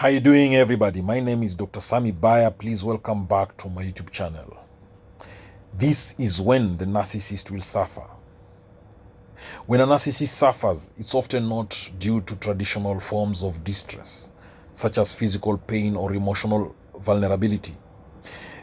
How you doing, everybody? My name is Dr. Sammy BAYA. Please welcome back to my YouTube channel. This is when the narcissist will suffer. When a narcissist suffers, it's often not due to traditional forms of distress, such as physical pain or emotional vulnerability.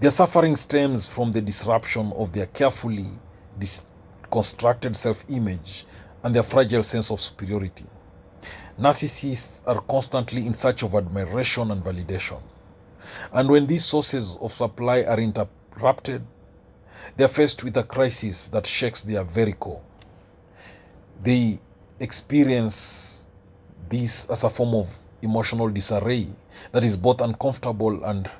Their suffering stems from the disruption of their carefully constructed self-image and their fragile sense of superiority. Narcissists are constantly in search of admiration and validation. And when these sources of supply are interrupted, they are faced with a crisis that shakes their very core. They experience this as a form of emotional disarray that is both uncomfortable and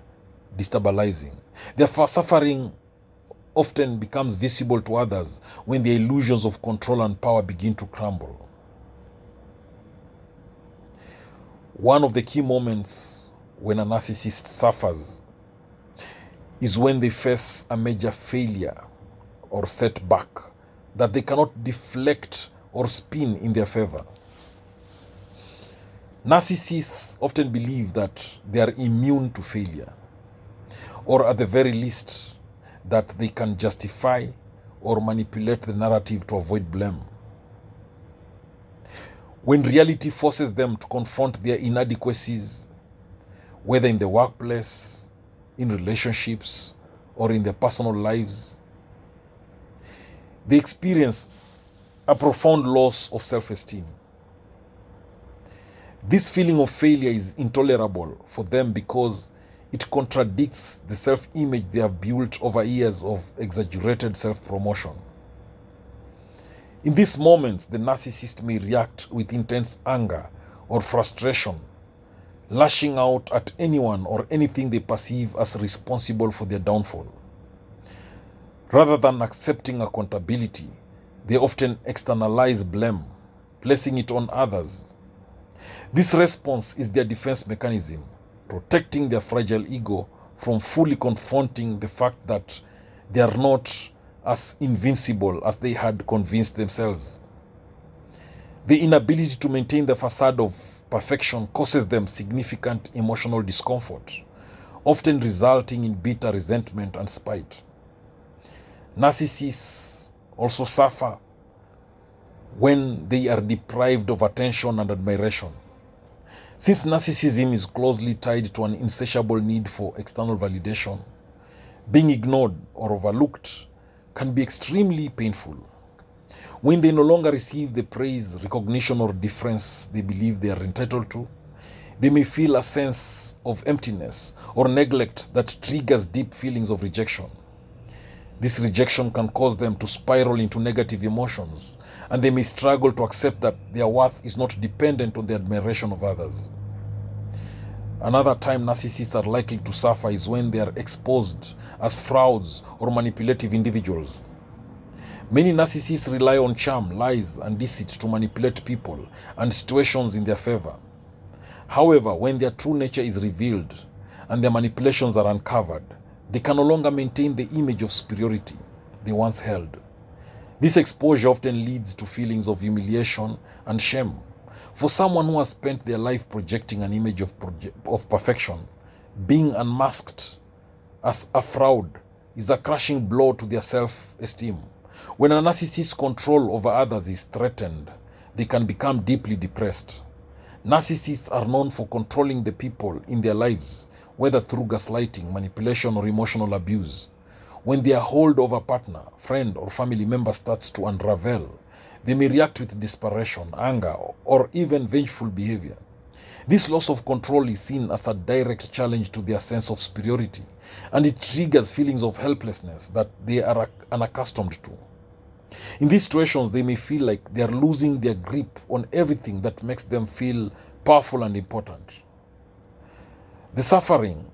destabilizing. Their suffering often becomes visible to others when the illusions of control and power begin to crumble. One of the key moments when a narcissist suffers is when they face a major failure or setback that they cannot deflect or spin in their favor. Narcissists often believe that they are immune to failure, or at the very least, that they can justify or manipulate the narrative to avoid blame. When reality forces them to confront their inadequacies, whether in the workplace, in relationships, or in their personal lives, they experience a profound loss of self-esteem. This feeling of failure is intolerable for them because it contradicts the self-image they have built over years of exaggerated self-promotion. In these moments, the narcissist may react with intense anger or frustration, lashing out at anyone or anything they perceive as responsible for their downfall. Rather than accepting accountability, they often externalize blame, placing it on others. This response is their defense mechanism, protecting their fragile ego from fully confronting the fact that they are not as invincible as they had convinced themselves. The inability to maintain the facade of perfection causes them significant emotional discomfort, often resulting in bitter resentment and spite. Narcissists also suffer when they are deprived of attention and admiration. Since narcissism is closely tied to an insatiable need for external validation, being ignored or overlooked can be extremely painful. When they no longer receive the praise, recognition, or deference they believe they are entitled to, they may feel a sense of emptiness or neglect that triggers deep feelings of rejection. This rejection can cause them to spiral into negative emotions, and they may struggle to accept that their worth is not dependent on the admiration of others. Another time narcissists are likely to suffer is when they are exposed as frauds or manipulative individuals. Many narcissists rely on charm, lies, and deceit to manipulate people and situations in their favor. However, when their true nature is revealed and their manipulations are uncovered, they can no longer maintain the image of superiority they once held. This exposure often leads to feelings of humiliation and shame. For someone who has spent their life projecting an image of perfection, being unmasked as a fraud is a crushing blow to their self-esteem. When a narcissist's control over others is threatened, they can become deeply depressed. Narcissists are known for controlling the people in their lives, whether through gaslighting, manipulation, or emotional abuse. When their hold over partner, friend, or family member starts to unravel, they may react with desperation, anger, or even vengeful behavior. This loss of control is seen as a direct challenge to their sense of superiority, and it triggers feelings of helplessness that they are unaccustomed to. In these situations, they may feel like they are losing their grip on everything that makes them feel powerful and important. The suffering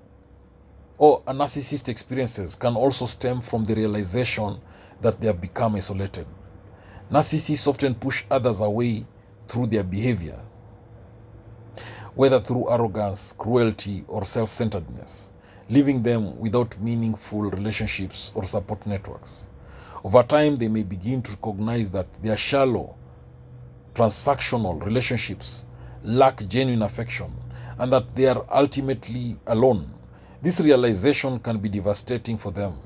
or a narcissist experiences can also stem from the realization that they have become isolated. Narcissists often push others away through their behavior, whether through arrogance, cruelty, or self-centeredness, leaving them without meaningful relationships or support networks. Over time, they may begin to recognize that their shallow, transactional relationships lack genuine affection, and that they are ultimately alone. This realization can be devastating for them,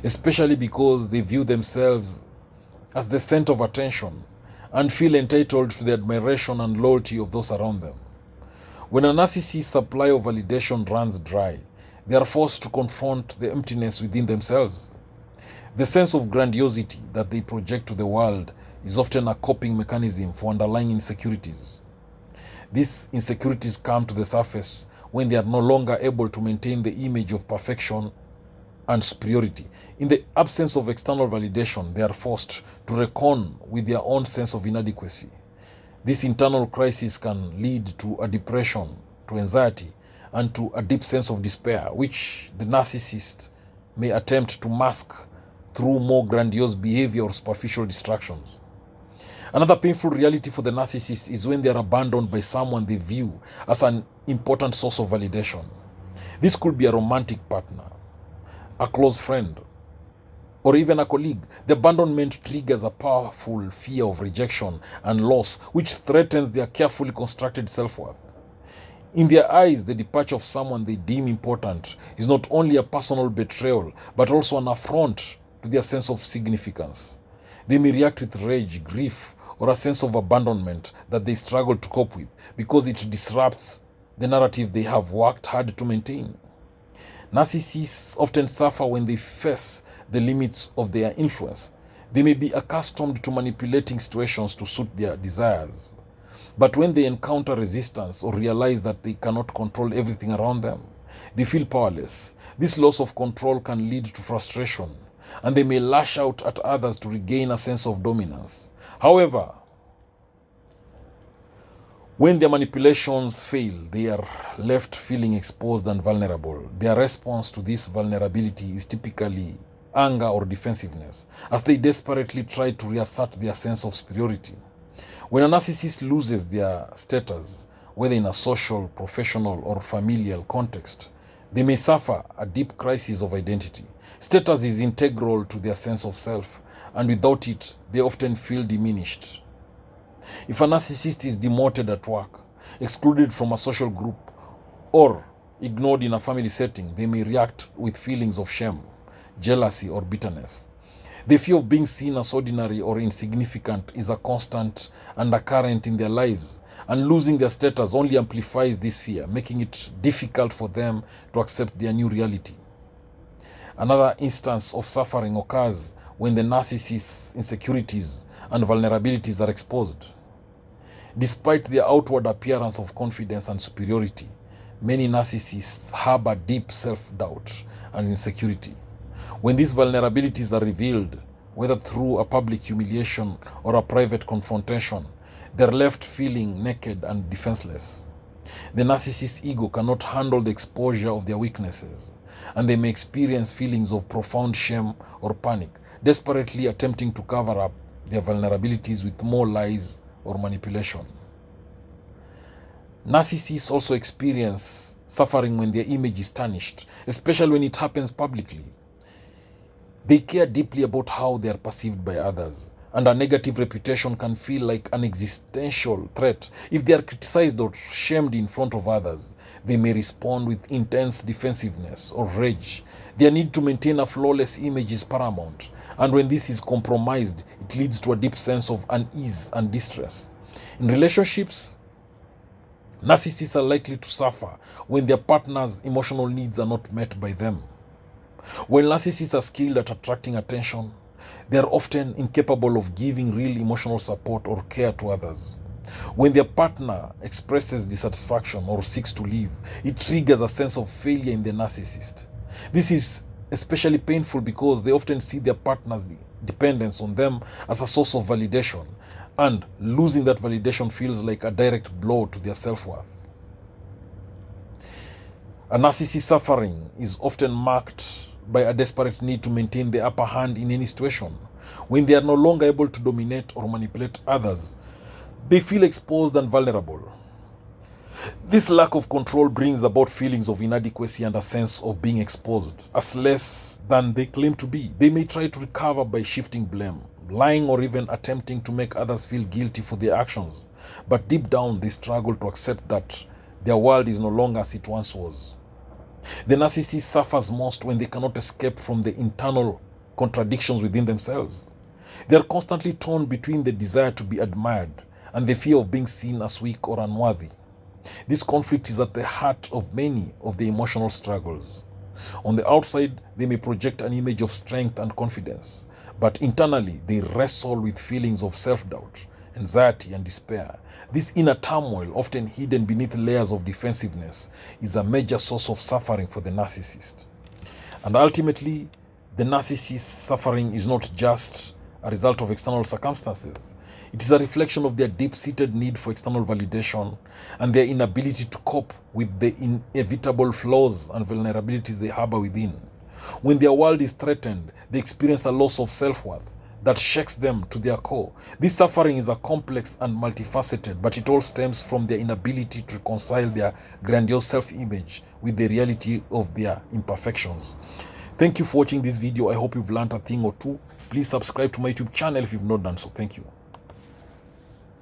especially because they view themselves as the center of attention and feel entitled to the admiration and loyalty of those around them. When a narcissist's supply of validation runs dry, they are forced to confront the emptiness within themselves. The sense of grandiosity that they project to the world is often a coping mechanism for underlying insecurities. These insecurities come to the surface when they are no longer able to maintain the image of perfection and superiority. In the absence of external validation, they are forced to reckon with their own sense of inadequacy. This internal crisis can lead to a depression, to anxiety, and to a deep sense of despair, which the narcissist may attempt to mask through more grandiose behavior or superficial distractions. Another painful reality for the narcissist is when they are abandoned by someone they view as an important source of validation. This could be a romantic partner, a close friend, or even a colleague. The abandonment triggers a powerful fear of rejection and loss, which threatens their carefully constructed self-worth. In their eyes, the departure of someone they deem important is not only a personal betrayal, but also an affront to their sense of significance. They may react with rage, grief, or a sense of abandonment that they struggle to cope with because it disrupts the narrative they have worked hard to maintain. Narcissists often suffer when they face the limits of their influence. They may be accustomed to manipulating situations to suit their desires. But when they encounter resistance or realize that they cannot control everything around them, they feel powerless. This loss of control can lead to frustration, and they may lash out at others to regain a sense of dominance. However, when their manipulations fail, they are left feeling exposed and vulnerable. Their response to this vulnerability is typically anger or defensiveness, as they desperately try to reassert their sense of superiority. When a narcissist loses their status, whether in a social, professional, or familial context, they may suffer a deep crisis of identity. Status is integral to their sense of self, and without it, they often feel diminished. If a narcissist is demoted at work, excluded from a social group, or ignored in a family setting, they may react with feelings of shame, jealousy, or bitterness. The fear of being seen as ordinary or insignificant is a constant undercurrent in their lives, and losing their status only amplifies this fear, making it difficult for them to accept their new reality. Another instance of suffering occurs when the narcissist's insecurities and vulnerabilities are exposed. Despite their outward appearance of confidence and superiority, many narcissists harbor deep self-doubt and insecurity. When these vulnerabilities are revealed, whether through a public humiliation or a private confrontation, they're left feeling naked and defenseless. The narcissist's ego cannot handle the exposure of their weaknesses, and they may experience feelings of profound shame or panic, desperately attempting to cover up their vulnerabilities with more lies or manipulation. Narcissists also experience suffering when their image is tarnished, especially when it happens publicly. They care deeply about how they are perceived by others, and a negative reputation can feel like an existential threat. If they are criticized or shamed in front of others, they may respond with intense defensiveness or rage. Their need to maintain a flawless image is paramount, and when this is compromised, it leads to a deep sense of unease and distress. In relationships, narcissists are likely to suffer when their partner's emotional needs are not met by them. When narcissists are skilled at attracting attention, they are often incapable of giving real emotional support or care to others. When their partner expresses dissatisfaction or seeks to leave, it triggers a sense of failure in the narcissist. This is especially painful because they often see their partner's dependence on them as a source of validation, and losing that validation feels like a direct blow to their self-worth. A narcissist's suffering is often marked by a desperate need to maintain the upper hand in any situation. When they are no longer able to dominate or manipulate others, they feel exposed and vulnerable. This lack of control brings about feelings of inadequacy and a sense of being exposed as less than they claim to be. They may try to recover by shifting blame, lying, or even attempting to make others feel guilty for their actions. But deep down, they struggle to accept that their world is no longer as it once was. The narcissist suffers most when they cannot escape from the internal contradictions within themselves. They are constantly torn between the desire to be admired and the fear of being seen as weak or unworthy. This conflict is at the heart of many of the emotional struggles. On the outside, they may project an image of strength and confidence, but internally they wrestle with feelings of self-doubt, anxiety, and despair. This inner turmoil, often hidden beneath layers of defensiveness, is a major source of suffering for the narcissist. And ultimately, the narcissist's suffering is not just a result of external circumstances. It is a reflection of their deep-seated need for external validation and their inability to cope with the inevitable flaws and vulnerabilities they harbor within. When their world is threatened, they experience a loss of self-worth that shakes them to their core. This suffering is a complex and multifaceted, but it all stems from their inability to reconcile their grandiose self-image with the reality of their imperfections. Thank you for watching this video. I hope you've learned a thing or two. Please subscribe to my YouTube channel if you've not done so. Thank you.